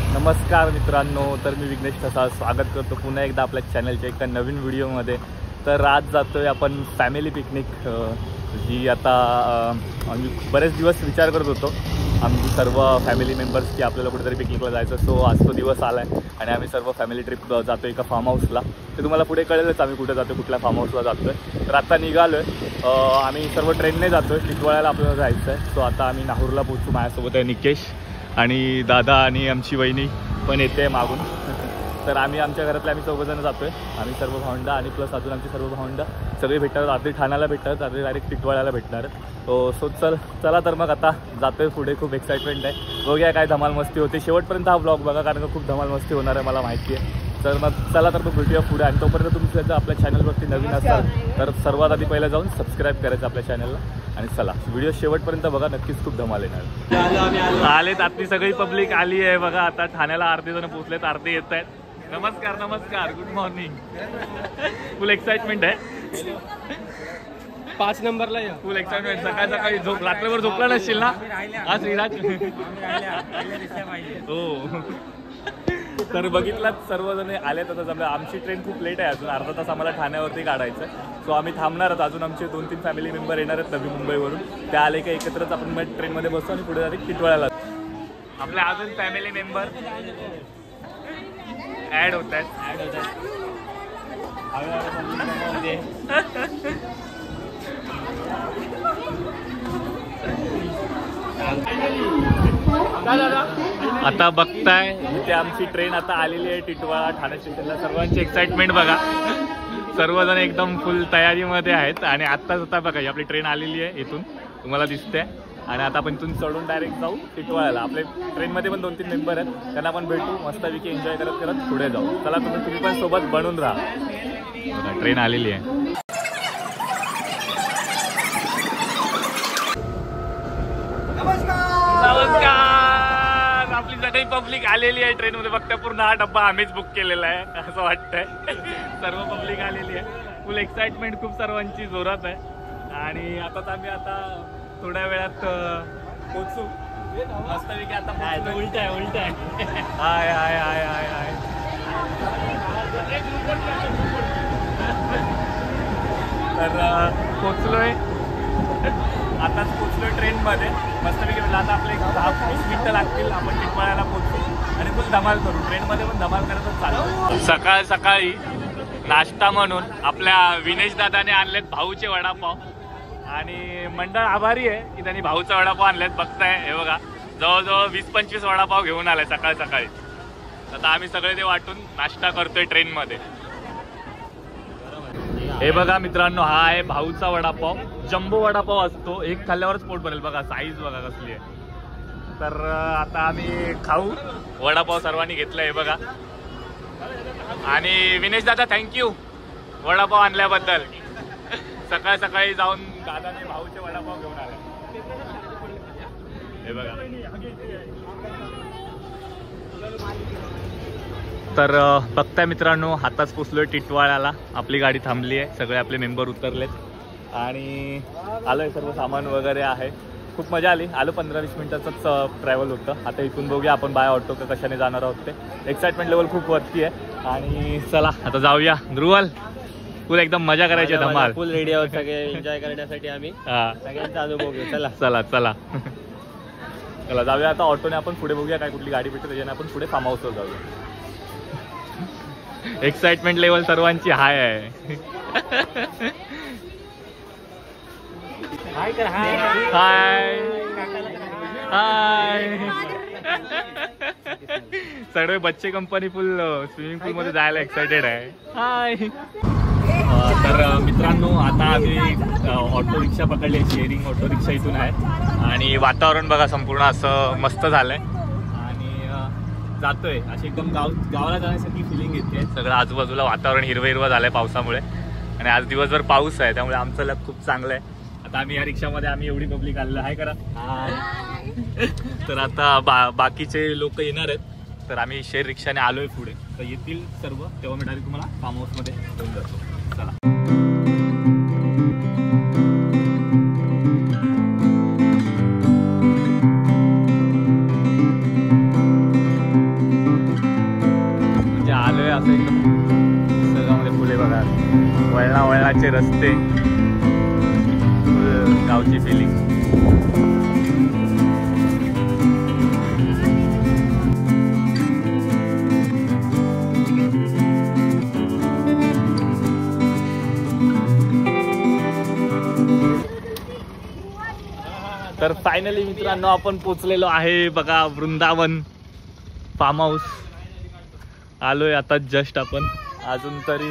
नमस्कार मित्रांनो, तर मी विघ्नेश ठसाळ स्वागत करतो पुन्हा एकदा आपल्या चॅनलच्या एका नवीन व्हिडिओमध्ये। तर आज जातोय आपण फॅमिली पिकनिक, जी आता आम्ही बरेच दिवस विचार करत होतो आम्ही सर्व फॅमिली मेंबर्स की आपल्याला कुठेतरी पिकनिकला जायचं। सो आज तो दिवस आला आहे आणि आम्ही सर्व फॅमिली ट्रिप जातो एका फार्म हाऊसला। ते तुम्हाला पुढे कळेलच आम्ही कुठे जातो, कुठल्या फार्म हाऊसला जातो आहे। तर आता निघालो आहे, आम्ही सर्व ट्रेनने जातो आहे, टिटवाळ्याला आपल्याला जायचं आहे। सो आता आम्ही नाहूरला पोहोचू। माझ्यासोबत आहे निकेश आणि दादा आणि आमची वहिनी पण येते मागून। तर आम्ही आमच्या घरातले आम्ही चौघजण जातो आहे, आम्ही सर्व भावंडं आणि प्लस अजून आमची सर्व भावंडं सगळे भेटतात। रात्री ठाण्याला भेटतात, रात्री डायरेक्ट टिटवाळ्याला भेटणार आहेत। सो चला तर मग आता जातो आहे पुढे। खूप एक्साइटमेंट आहे, बघूया काय धमाल मस्ती होते। शेवटपर्यंत हा ब्लॉग बघा, कारण का खूप धमाल मस्ती होणार आहे मला माहिती आहे। तर मग चला तर मग भेटूया पुढे। आणि तोपर्यंत तुम्ही जर आपल्या चॅनलवरती नवीन असाल तर सर्वात आधी पहिलं जाऊन सबस्क्राईब करायचं आपल्या चॅनलला। आणि चला व्हिडिओ शेवटपर्यंत बघा, नक्कीच खूप धमाल येणार। आलेत आतली सगळी पब्लिक आली आहे बघा। आता ठाण्याला अर्धे जण पोहोचलेत, अर्धे येत आहेत। नमस्कार नमस्कार, गुड मॉर्निंग। फुल एक्साइटमेंट आहे, 5 नंबरला या। फुल एक्साइटमेंट। सकाळ सकाळी रात्रभर झोपला नसशील ना आज श्रीराज? हो, तर बघितलात सर्वजण आले। तर जमलं, आमची ट्रेन खूप लेट आहे, अजून अर्धा तास आम्हाला ठाण्यावरती काढायचं आहे। सो आम्ही थांबणारच, अजून आमचे 2-3 फॅमिली मेंबर येणार आहेत नवी मुंबईवरून। ते आले का एकत्रच आपण मग ट्रेनमध्ये बसतो आणि पुढे डायरेक्ट टिटवाळ्याला। आपल्या अजून फॅमिली मेंबर ॲड होत आहेत। आता बघताय इथे आमची ट्रेन आता आलेली आहे टिटवाळा ठाणे स्टेशनला। सर्वांची एक्साइटमेंट बघा, सर्वजण एकदम फुल तयारीमध्ये आहेत। आणि आत्ताच आता बघा आपली ट्रेन आलेली आहे, इथून तुम्हाला दिसते। आणि आता आपण इथून चढून डायरेक्ट जाऊ टिटवाळ्याला। आपले ट्रेनमध्ये पण 2-3 मेंबर आहेत, त्यांना आपण भेटू, मस्तपैकी एन्जॉय करत करत पुढे जाऊ। चला तुम्ही पण सोबत बनून राहा। ट्रेन आलेली आहे। नमस्कार, आपली सगळी पब्लिक आलेली आहे ट्रेनमध्ये। फक्त पूर्ण हा डब्बा आम्हीच बुक केलेला आहे असं वाटतंय। सर्व पब्लिक आलेली आहे, फुल एक्साइटमेंट खूप सर्वांची जोरात आहे। आणि आता आम्ही थोड्या वेळात पोचू मस्तपैकी। आता उलट आहे हाय हाय हाय हाय हाय। तर पोचलोय, आताच पोचलोय ट्रेनमध्ये मस्तपैकी। आता आपले 10-20 मिनिटं लागतील, आपण टिटवाळ्याला पोचू आणि फुल धमाल करू। ट्रेनमध्ये पण धमाल करतच चालू। सकाळ सकाळी नाश्ता म्हणून आपल्या विनेश दादाने आणलेत भाऊचे वडापाव। आणि मंडळ आभारी आहे की त्यांनी भाऊचा वडापाव आणलेत। बघताय हे बघा, जवळजवळ 20-25 वडापाव घेऊन आलाय सकाळ सकाळी। आता आम्ही सगळे ते वाटून नाश्ता करतोय ट्रेनमध्ये। हे बघा मित्रांनो, हा आहे भाऊचा वडापाव। जम्बो वडापाव असतो, एक खाल्ल्यावरच पोट भरेल। बघा साईज बघा कसली आहे। तर आता आम्ही खाऊ वडापाव, सर्वांनी घेतला हे बघा। आणि विनेश दादा थँक्यू वडापाव आणल्याबद्दल। सकाळ सकाळी जाऊन दादाने भाऊचे वडापाव घेऊन आले हे बघा। तर बघताय मित्रांनो, आताच पोचलोय टिटवाळ्याला। आपली गाडी थांबली आहे, सगळे आपले मेंबर उतरलेत आणि आलोय, सर्व सामान वगैरे आहे। खूप मजा आली, आलो 15-20 मिनिटाचंच ट्रॅव्हल होतं। आता इथून बघूया आपण बाय ऑटो का कशाने जाणार आहोत ते। एक्साइटमेंट लेवल खूप वरती आहे। आणि चला आता जाऊया। ध्रुवल फुल एकदम मजा करायची, धमाल फुल रेडी आहोत सगळे एन्जॉय करण्यासाठी। आम्ही सगळ्यांचा अनुभव घेऊ। चला चला चला चला जाऊया आता ऑटोने। आपण पुढे बघूया काय कुठली गाडी भेटते, त्याच्याने आपण पुढे फार्म हाऊसवर जाऊया। एक्साइटमेंट लेवल सर्वांची हाय आहे। हाय कर, हाय हाय हाय। सगळे बच्चे कंपनी फुल स्विमिंग पूल मध्ये जायला एक्साइटेड आहे। हाय। तर मित्रांनो, आता आम्ही ऑटो रिक्षा पकडली, शेअरिंग ऑटो रिक्षा इथून आहे। आणि वातावरण बघा संपूर्ण असं मस्त झालंय आणि जातोय अशी एकदम गावाला जाण्यासाठी फिलिंग येते। सगळं आजूबाजूला वातावरण हिरवं झालंय पावसामुळे। आणि आज दिवसभर पाऊस आहे, त्यामुळे आमचं लक खूप चांगलं आहे। आता आम्ही या रिक्षामध्ये आम्ही एवढी पब्लिक आलेलं आहे करा। तर आता बाकीचे लोक येणार आहेत, तर आम्ही शेअर रिक्षाने आलोय पुढे। तर येतील सर्व, तेव्हा मी डायरेक्ट तुम्हाला फार्म हाऊसमध्ये घेऊन जातो। चला। मजेदार वळणाचे रस्ते, गावची फिलिंग. तर फायनली मित्रांनो आपण पोचलेलो आहे बघा वृंदावन फार्म हाऊस. आलोय आता जस्ट आपण. अजून तरी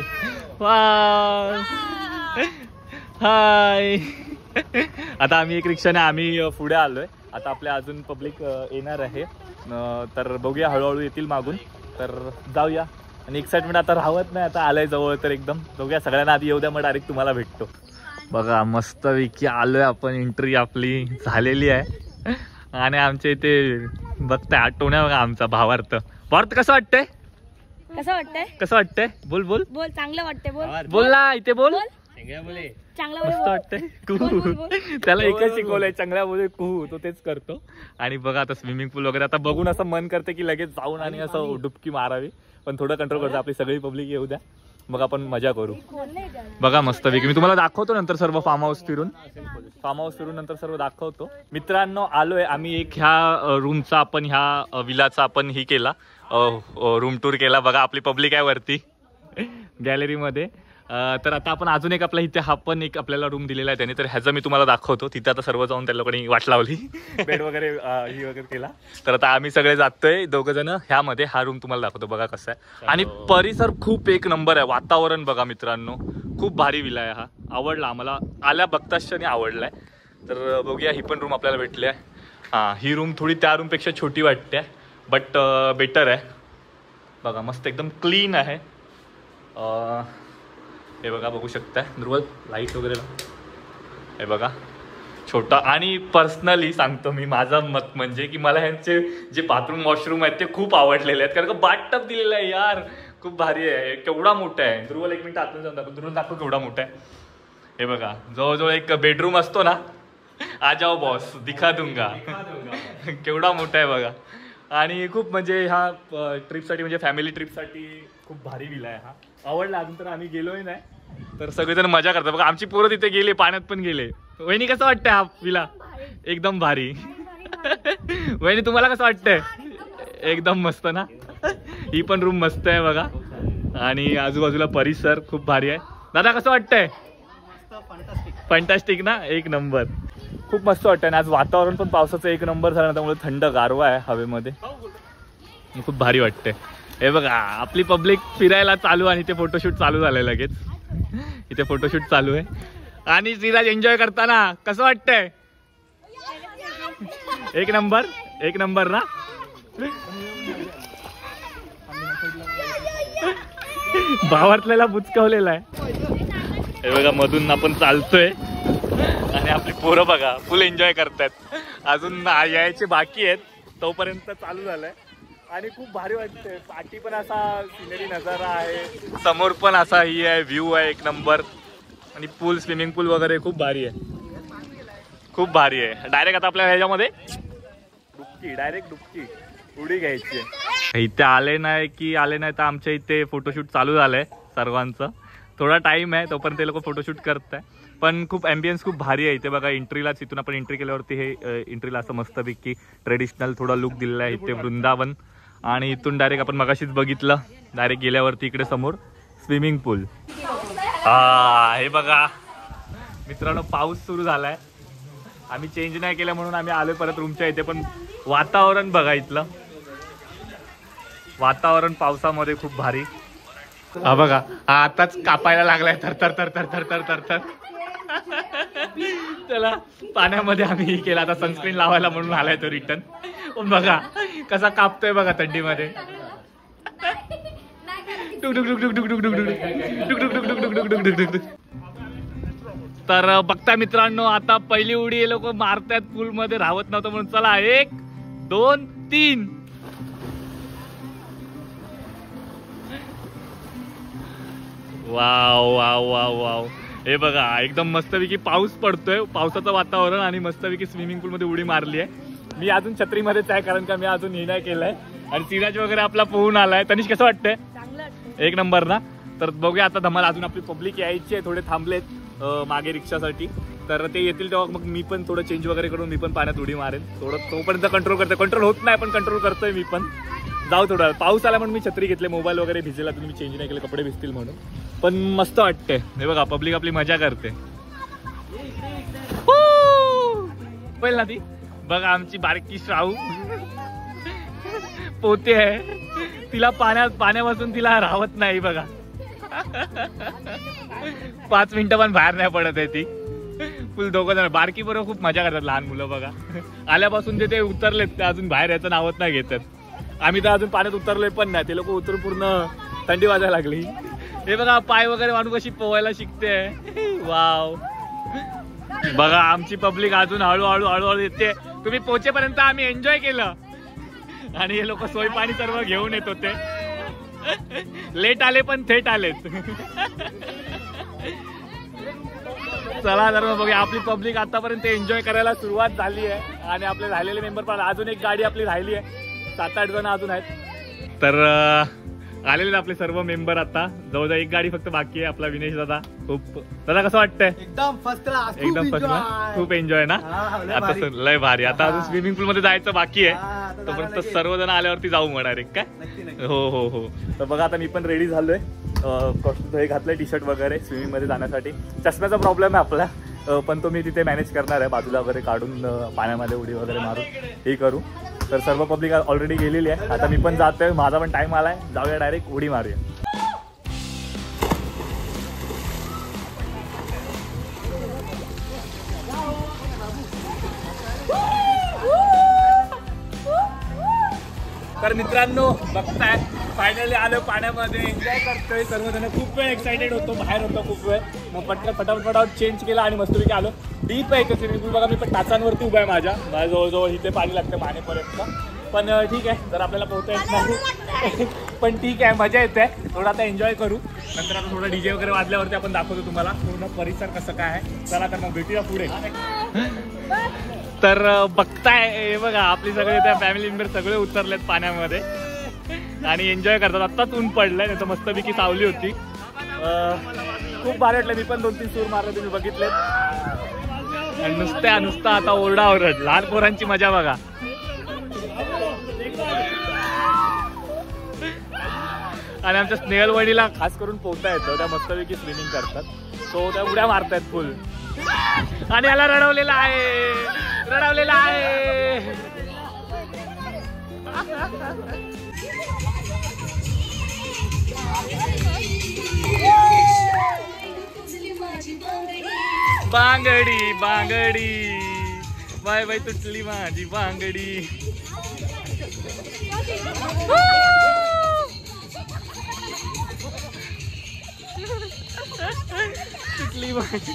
हाय. आता आम्ही एक रिक्षाने आम्ही पुढे आलोय. आता आपल्या अजून पब्लिक येणार आहे, तर बघूया हळूहळू येतील मागून. तर जाऊया. आणि एक्साइटमेंट आता राहत नाही, आता आलंय जवळ तर एकदम. बघूया सगळ्यांना आधी येऊ द्या, मग डायरेक्ट तुम्हाला भेटतो. बघा मस्तपैकी आलोय आपण. एंट्री आपली झालेली आहे आणि आमच्या इथे बघताय आठवण्या बघा आमचा भावार्थ. भावार्थ कसं वाटतंय? कसं वाटतंय? बोल बोल बोल. चांगलं वाटतंय. बोल बोल ना, इथे बोल. चांगलं मस्त वाटतंय. कुहू. त्याला एकच शिकवलंय चांगल्या बोल कुहू, तो तेच करतो. आणि बघा आता स्विमिंग पूल वगैरे आता बघून असं मन करते की लगेच जाऊन आणि असं डुबकी मारावी, पण थोडं कंट्रोल करतो. आपली सगळी पब्लिक येऊ द्या, मग आपण मजा करू. बघा मस्तपैकी मी तुम्हाला दाखवतो नंतर सर्व फार्म हाऊस फिरून नंतर सर्व दाखवतो. मित्रांनो आलोय आम्ही एक ह्या रूमचा आपण ह्या विलाचा आपण ही केला, रूम टूर केला. बघा आपली पब्लिक आहे वरती गॅलरीमध्ये. तर आता आपण अजून एक आपल्या इथे हा पण एक आपल्याला रूम दिलेला आहे त्याने, तर ह्याचं मी तुम्हाला दाखवतो. तिथे आता सर्व जाऊन त्या लोकांनी वाट लावली, बेड वगैरे ही वगैरे केला. तर आता आम्ही सगळे जातोय 2 जण ह्यामध्ये. हा रूम तुम्हाला दाखवतो बघा कसा आहे. आणि परिसर खूप एक नंबर आहे. वातावरण बघा मित्रांनो, खूप भारी विला आहे हा. आवडला आम्हाला, आल्या बघताक्षणी आवडलाय. तर बघूया ही पण रूम आपल्याला भेटली आहे. हां ही रूम थोडी त्या रूमपेक्षा छोटी वाटते, बट बेटर आहे. बघा मस्त एकदम क्लीन आहे. हे बघा बघू शकताय ध्रुवल, लाईट वगैरे हे बघा छोटा. आणि पर्सनली सांगतो मी माझं मत म्हणजे की मला ह्यांचे जे बाथरूम वॉशरूम आहेत ते खूप आवडलेले आहेत, कारण का बाथटब दिलेलं आहे यार, खूप भारी आहे. केवढा मोठा आहे ध्रुवल, 1 मिनिट आतून जाऊन दाखव. ध्रुवल दाखव केवढा मोठा आहे. हे बघा जवळजवळ एक बेडरूम असतो ना, आ जाओ बॉस दिखा दूंगा केवढा मोठा आहे बघा. आणि खूप म्हणजे हा ट्रिपसाठी म्हणजे फॅमिली ट्रिपसाठी खूप भारी विला आहे हा. आवडला. अजून तर आम्ही गेलोय नाही, तर सगळेजण मजा करतात बघा. आमची पोरं तिथे गेले, पाण्यात पण गेले. वहिनी कसं वाटतंय हा विला? एकदम भारी. वहिनी तुम्हाला कसं वाटतंय? एकदम मस्त ना. ही पण रूम मस्त आहे बघा. आणि आजूबाजूला परिसर खूप भारी आहे. दादा कसं वाटतंय? फंटास्टिक ना, एक नंबर. खूप मस्त वाटतं. आणि आज वातावरण पण पावसाचं एक नंबर झालं, त्यामुळे थंड गारवा आहे हवेमध्ये, खूप भारी वाटते. हे बघा आपली पब्लिक फिरायला चालू आणि इथे फोटोशूट चालू झालंय लगेच. इथे फोटोशूट चालू आहे. आणि सिराज एन्जॉय करताना कसं वाटतंय? एक नंबर, एक नंबर ना. भावातल्याला बुचकवलेला आहे. हे बघा मधून आपण चालतोय आणि आपली पोरं बघा फुल एन्जॉय करतात. अजून यायचे बाकी आहेत, तोपर्यंत चालू झालंय. आणि खूप भारी वाटतंय. पाठी पण असा सिनरी नजारा आहे, समोर पण असा ही आहे व्ह्यू आहे एक नंबर. आणि पूल, स्विमिंग पूल वगैरे खूप भारी आहे, खूप भारी आहे. डायरेक्ट आता आपल्या ह्याच्यामध्ये डायरेक्ट डुबकी उडी घ्यायची. इथे आले नाही तर आमच्या इथे फोटोशूट चालू झालंय सर्वांचं. थोडा टाइम आहे तोपर्यंत ते लोक फोटोशूट करताय. पण खूप ॲम्बियन्स खूप भारी आहे इथे बघा. एंट्रीलाच इथून आपण एंट्री केल्यावरती हे एंट्रीला असं मस्तपैकी ट्रेडिशनल थोडा लुक दिलेला आहे इथे वृंदावन. आणि इथून डायरेक्ट आपण मगाशीच बघितलं, डायरेक्ट गेल्यावरती इकडे समोर स्विमिंग पूल. हे बघा मित्रांनो पाऊस सुरू झालाय. आम्ही चेंज नाही केलं म्हणून आम्ही आलोय परत रूमच्या इथे. पण वातावरण बघा इथलं, वातावरण पावसामध्ये खूप भारी. हा बघा हा आताच कापायला लागलाय थरथर थरथर थरथर थरथर. त्याला पाण्यामध्ये आम्ही केला, आता सनस्क्रीन लावायला म्हणून आलाय तो रिटर्न. पण बघा कसा कापतोय बघा थंडीमध्ये. तर बघता मित्रांनो आता पहिली उडी हे लोक मारतात पूल मध्ये, राहत नव्हतं म्हणून. चला 1 2 3. Wow wow wow wow. हे बघा एकदम मस्तपैकी पाऊस पडतोय, पावसाचं वातावरण. आणि मस्तपैकी स्विमिंग पूल मध्ये उडी मारली आहे. मी अजून छत्रीमध्येच आहे कारण का मी अजून हे नाही केलंय. आणि सिराज वगैरे आपला पोहून आलाय. तनिष कसं वाटतंय? एक नंबर ना. तर बघूया आता धमाल. अजून आपली पब्लिक यायची आहे, थोडे थांबलेत मागे रिक्षासाठी. तर ते येतील तेव्हा मग मी पण थोडं चेंज वगैरे करून मी पण पाण्यात उडी मारेन. थोडं तोपर्यंत कंट्रोल करतोय. कंट्रोल होत नाही पण कंट्रोल करतोय मी पण. जाऊ थोडा पाऊस आला म्हणून मी छत्री घेतले. मोबाईल वगैरे भिजलेला, तुम्ही चेंज नाही केले, कपडे भिजतील म्हणून. पण मस्त वाटते. हे बघा पब्लिक आपली मजा करते. पहिल ना ती बघा आमची बारकी श्राऊ पोते आहे. तिला पाण्यापासून तिला राहत नाही बघा. 5 मिनिटं पण बाहेर नाही पडत आहे ती. फुल दोघं जण बारकी बरोबर खूप मजा करतात लहान मुलं बघा. आल्यापासून ते उतरलेत ते अजून बाहेर याचं नावच नाही घेतात. आम्ही तर अजून पाण्यात उतरलोय पण नाही. ते लोक उतरून पूर्ण थंडी वाजायला लागली. हे बघा पाय वगैरे माणूस कशी पोवायला शिकते. वाव बघा आमची पब्लिक अजून हळूहळू येते. तुम्ही पोहोचेपर्यंत आम्ही एन्जॉय केलं आणि हे लोक सोय पाणी सर्व घेऊन येत होते. लेट आले पण थेट आलेत. चला तर मग बघूया. आपली पब्लिक आतापर्यंत एन्जॉय करायला सुरुवात झाली आहे आणि आपले राहिलेले मेंबर पण अजून एक गाडी आपली राहिली आहे. 7-8 जण अजून आहेत. तर आलेले आपले सर्व मेंबर. आता जवळजवळ एक गाडी फक्त बाकी आहे. आपला विनेश दादा. दादा कसं वाटतंय? एकदम फर्स्ट क्लास. एकदम फर्स्ट क्लास. खूप एन्जॉय ना आता. लय भारी. आता अजून स्विमिंग पूल मध्ये जायचं बाकी आहे. तोपर्यंत सर्वजण आल्यावरती जाऊ मग डायरेक्ट काय. हो. तर बघा आता मी पण रेडी झालोय. हे घातलंय टी शर्ट वगैरे स्विमिंग मध्ये जाण्यासाठी. चष्म्याचा प्रॉब्लेम आहे आपला पण तो मी तिथे मॅनेज करणार आहे. बाजूला वगैरे काढून पाण्यामध्ये उडी वगैरे मारून हे करू. तर सर्व पब्लिक ऑलरेडी गेलेली आहे. आता मी पण जातोय. माझा पण टाइम आलाय. जाऊया डायरेक्ट उडी मारूया. तर मित्रांनो बघताय फायनली आलो पाण्यामध्ये. एन्जॉय करतोय सर्वजण. खूप वेळ एक्साइटेड होतो. बाहेर होतो खूप वेळ. मग फटाफट चेंज केला आणि मस्तपैकी आलो. डीप आहे स्विमिंग पूल बघा. मी पण टाचांवरती उभा आहे. माझ्या जवळजवळ इथे पाणी लागतं मानेपर्यंत. पण ठीक आहे जर आपल्याला पोहता येत नाही पण ठीक आहे मजा येते. थोडं आता एन्जॉय करू. नंतर आता थोडं डीजे वगैरे वाजल्यावरती आपण दाखवतो तुम्हाला पूर्ण परिसर कसं काय आहे. चला तर मग भेटूया पुढे. तर बघताय हे बघा आपली सगळे त्या फॅमिली मेंबर सगळे उतरलेत पाण्यामध्ये आणि एन्जॉय करतात. आत्ताच ऊन पडलंय नाही तर मस्तपैकी सावली होती. खूप भारी वाटलं. मी पण 2-3 सूर मारले तुम्ही बघितलेत. आणि नुसतं आता ओरडाओरड. लहान पोरांची मजा बघा. आणि आमच्या स्नेहल वहिनीला खास करून पोहता येतं. त्या मस्तपैकी स्विमिंग करतात. सो त्या उड्या मारतायत फुल. आणि याला रडवलेला आहे. बांगडी बाय बाय तुटली माझी बांगडी. तुटली माझी.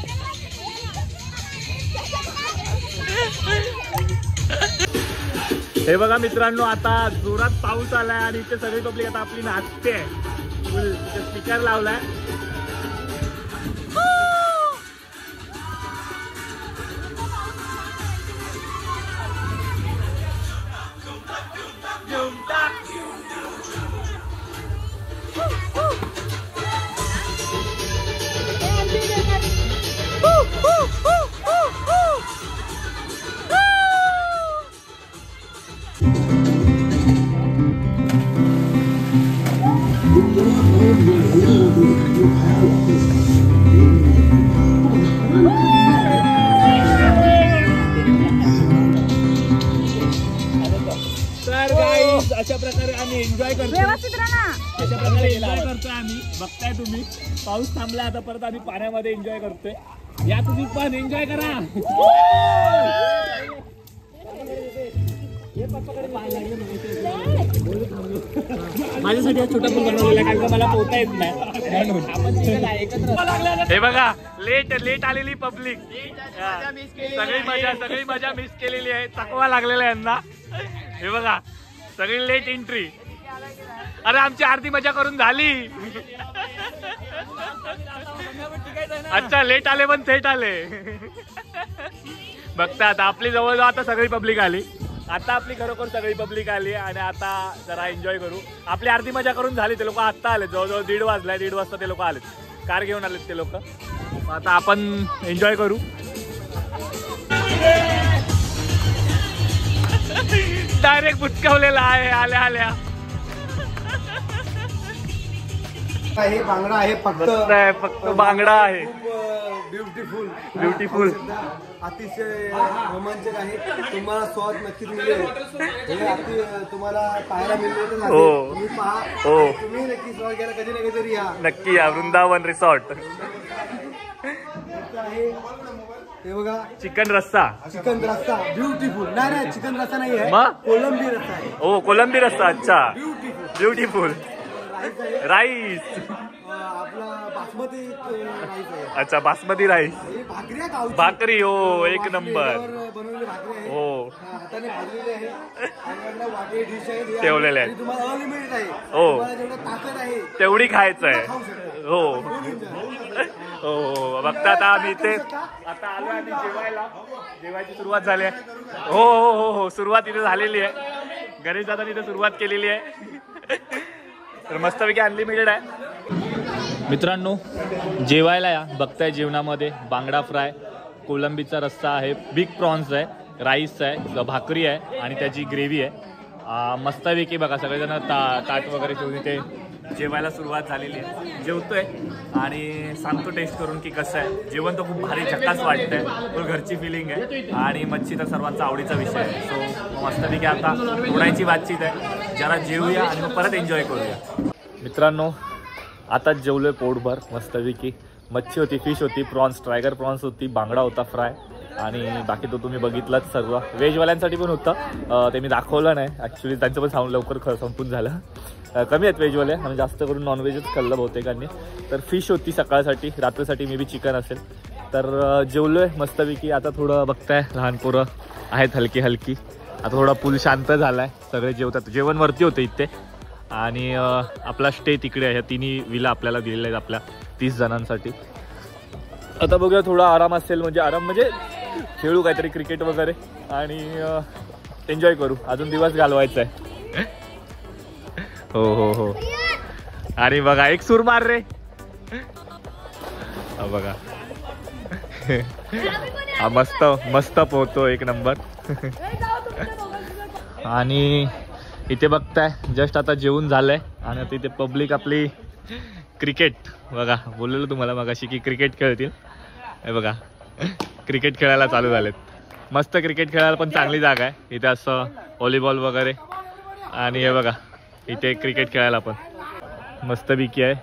हे बघा मित्रांनो आता जोरात पाऊस आलाय आणि इथे सगळी पब्लिक आता आपली नाचते. फुल स्पीकर लावलाय. अशा प्रकारे आम्ही एन्जॉय करतो. अशा प्रकारे एन्जॉय करतोय आम्ही. बघताय तुम्ही पाऊस थांबला आता परत आम्ही पाण्यामध्ये एन्जॉय करतोय. या तुम्ही पण एन्जॉय करा. माझ्यासाठी हा छोटा पूल बनवलेला आहे कारण मला पोहता येत नाही. हे बघा लेट आलेली पब्लिक. सगळी मजा मिस केलेली आहे. चकवा लागलेला यांना. हे बघा सगळी लेट एंट्री. अरे आमची अर्धी मजा करून झाली. अच्छा लेट आले पण थेट आले. बघता आता आपली जवळ आता सगळी पब्लिक आली. आता आपली खरोखर सगळी पब्लिक आली आणि आता जरा एन्जॉय करू. आपली अर्धी मजा करून झाली. ते लोक आत्ता आले, जवळजवळ 1:30 वाजलाय. 1:30 वाजता ते लोक आलेत, कार घेऊन आलेत ते लोक. आता आपण एन्जॉय करू. डायरेक्ट बुचकावलेला आहे आल्या आल्या. हे बांगडा आहे, फक्त बांगडा आहे. ब्युटिफुल ब्युटिफुल, अतिशय रोमांचक आहे. तुम्हाला स्वाद नक्कीच मिळेल. हे तुम्हाला पाहायला मिळेल. तुम्ही पहा, तुम्ही नक्की स्वाद घ्यायला कधी ना कधीतरी या. नक्की या. वृंदावन रिसॉर्ट आहे. हे बघा, चिकन रस्सा. चिकन रस्सा ब्युटिफुल. नाही चिकन रस्सा नाही आहे, मग कोलंबी रस्सा आहे. ओ कोलंबी रस्सा. अच्छा, ब्युटिफुल. राईस आपला बासमती राईस आहे. अच्छा, बासमती राईस. भाकरी. हो, एक नंबर. बनवलेली भाकरी आहे, हो, हाताने भाजलेली आहे. आणि वाटे डिश आहे, ठेवलेले आहे. तुम्हाला अनलिमिटेड आहे. हो, तुम्हाला जेवढं ताकद आहे तेवढी खायचं आहे. खाऊ शकता. हो हो, बघता आता आम्ही इथे आता आलो आणि जेवायची सुरुवात झाली आहे. हो हो हो हो, सुरुवात इथे झालेली आहे. गणेश दादांनी इथे सुरुवात केलेली आहे. तर मस्तपैकी अनलिमिटेड आहे. मित्रांनो, जेवायला या. बघताय जेवणामध्ये बांगडा फ्राय, कोलंबीचा रस्सा आहे, बिग प्रॉन्स आहे, राईस आहे, भाकरी आहे आणि त्याची ग्रेव्ही आहे. मस्तपैकी बघा सगळेजण ताट वगैरे ठेवून इथे जेवायला सुरुवात झालेली आहे. जेवतोय आणि सांगतो टेस्ट करून की कसं आहे जेवण. तर खूप भारी झकास वाटतंय. फुल घरची फिलिंग आहे आणि मच्छी तर सर्वांचा आवडीचा विषय आहे. सो मस्तपैकी आता उडायची बातचीत आहे. जरा जेवूया आणि मग परत एन्जॉय करूया. मित्रांनो, आताच जेवलोय पोटभर. मस्तपैकी मच्छी होती, फिश होती, प्रॉन्स, टायगर प्रॉन्स होती, बांगडा होता फ्राय आणि बाकी तो तुम्ही बघितलाच सर्व. व्हेजवाल्यांसाठी पण होतं, ते मी दाखवलं नाही ॲक्च्युली. त्यांचं पण साऊंड लवकर संपून झालं. कमी आहेत व्हेजवाले आणि जास्त करून नॉनव्हेजच खाल्लं बहुतेकांनी. तर फिश होती सकाळसाठी, रात्रीसाठी मे बी चिकन असेल. तर जेवलोय मस्तपैकी. आता थोडं बघताय लहान पोरं आहेत हलकी. आता थोडा पूल शांत झाला आहे, सगळे जेवतात. जेवण वरती होतं इथे आणि आपला स्टे तिकडे आहे. 3 विला आपल्याला दिलेल्या आहेत आपल्या 30 जणांसाठी. आता बघूया थोडा आराम असेल, म्हणजे आराम म्हणजे खेळू काहीतरी क्रिकेट वगैरे आणि एन्जॉय करू. अजून दिवस घालवायचा आहे. हो हो हो. आणि बघा एक सूर मार रे. बघा हा मस्त मस्त पोहतो, एक नंबर. आणि इथे बघताय जस्ट आता जेवून झालंय आणि आता इथे पब्लिक आपली क्रिकेट बघा. बोललेलो तुम्हाला मगाशी की क्रिकेट खेळतील. हे बघा क्रिकेट खेळायला चालू झालेत. मस्त क्रिकेट खेळायला पण चांगली जागा आहे इथे, असं व्हॉलीबॉल वगैरे. आणि हे बघा इथे क्रिकेट खेळायला पण मस्तपैकी आहे.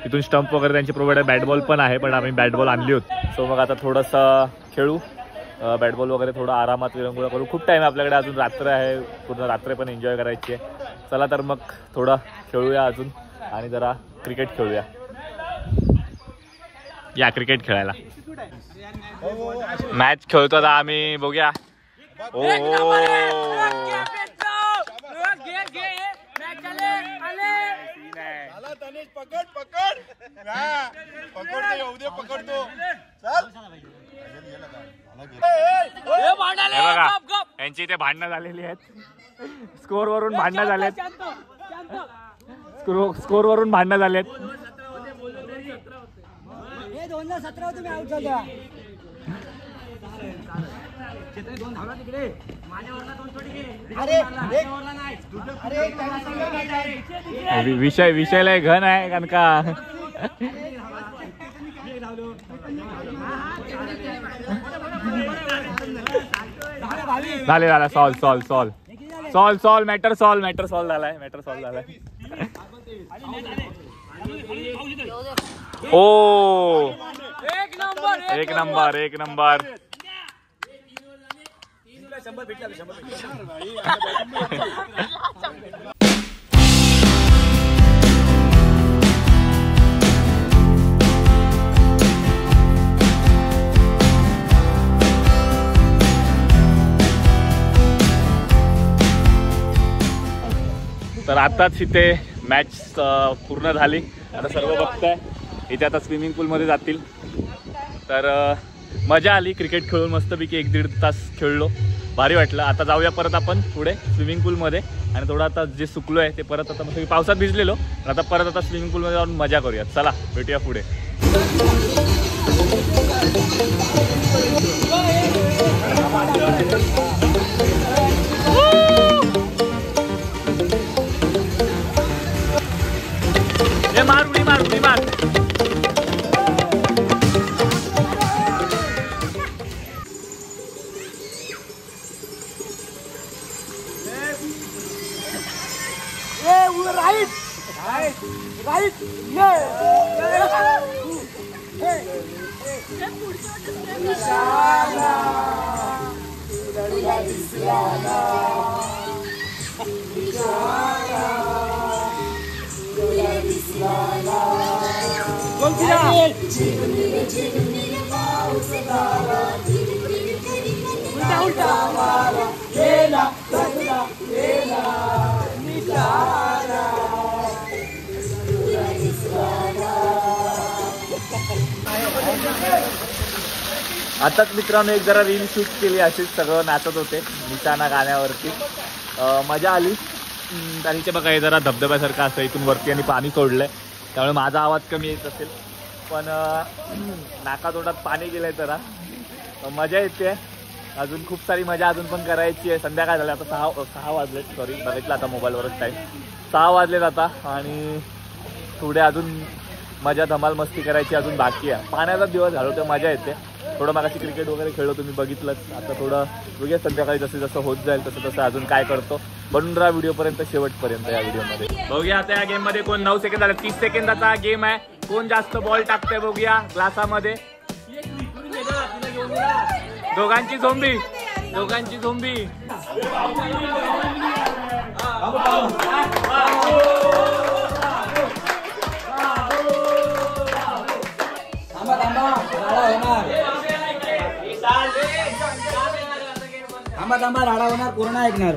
इथून स्टंप वगैरे त्यांची प्रोव्हाइड आहे. बॅट बॉल पण आहे, पण आम्ही बॅट बॉल आणली होती. सो मग आता थोडंसं खेळू बॅट बॉल वगैरे, थोडं आरामात विरंगुळा करू. खूप टाईम आहे आपल्याकडे, अजून रात्र आहे, पूर्ण रात्र पण एन्जॉय करायची आहे. चला तर मग थोडं खेळूया अजून आणि जरा क्रिकेट खेळूया. या क्रिकेट खेळायला मॅच खेळतो आता आम्ही, बघूया. ओ बघा यांची इथे भांडणं झालेली आहेत. स्कोर वरून भांडणं झालेत. स्कोर वरून भांडणं झालेत. 2017 तुम्ही आउट झाला. विषयला घन आहे कारण का झाले. सॉल्व मॅटर झालाय. ओ एक नंबर. तर आताच इथे मॅच पूर्ण झाली. आता सर्व बघताय इथे आता स्विमिंग पूलमध्ये जातील. तर मजा आली क्रिकेट खेळून. मस्तपैकी 1-1.5 तास खेळलो भारी वाटलं. आता जाऊया परत आपण पुढे स्विमिंग पूलमध्ये आणि थोडं आता जे सुकलो आहे ते परत आता मग पावसात भिजलेलो आता परत आता स्विमिंग पूलमध्ये जाऊन मजा करूया. चला भेटूया पुढे. मार उडी मार उडी मार. आताच मित्रांनो एक जरा रील शूट केली, अशीच सगळं नाचत होते निशाणा गाण्यावरती. मजा आली. आणि ते बघा हे जरा धबधब्यासारखं असं इथून वरती आणि पाणी सोडलंय त्यामुळे माझा आवाज कमी येत असेल पण नाकातोंडात पाणी गेलंय जरा. मजा येते. अजून खूप सारी मजा अजून पण करायची आहे. संध्याकाळ झालं आता 6 वाजलेत. सॉरी बघितलं आता मोबाईलवरच टाईम 6 वाजलेत आता आणि थोडे अजून मजा धमाल मस्ती करायची अजून बाकी आहे. पाण्याचा दिवस झालो तर मजा येते. थोडं मागाशी क्रिकेट वगैरे खेळलो तुम्ही बघितलंच. आता थोडं बघूया संध्याकाळी जसं जसं होत जाईल तसं तसं अजून काय करतो. बनून राहा व्हिडिओपर्यंत शेवटपर्यंत या व्हिडिओमध्ये. बघूया आता या गेममध्ये कोण 9 सेकंद झाले. 30 सेकंदाचा गेम आहे. कोण जास्त बॉल टाकतंय बघूया ग्लासामध्ये. दोघांची झोंबी दोघांची झोंबी. थांबा राडा होणार पूर्ण ऐकणार.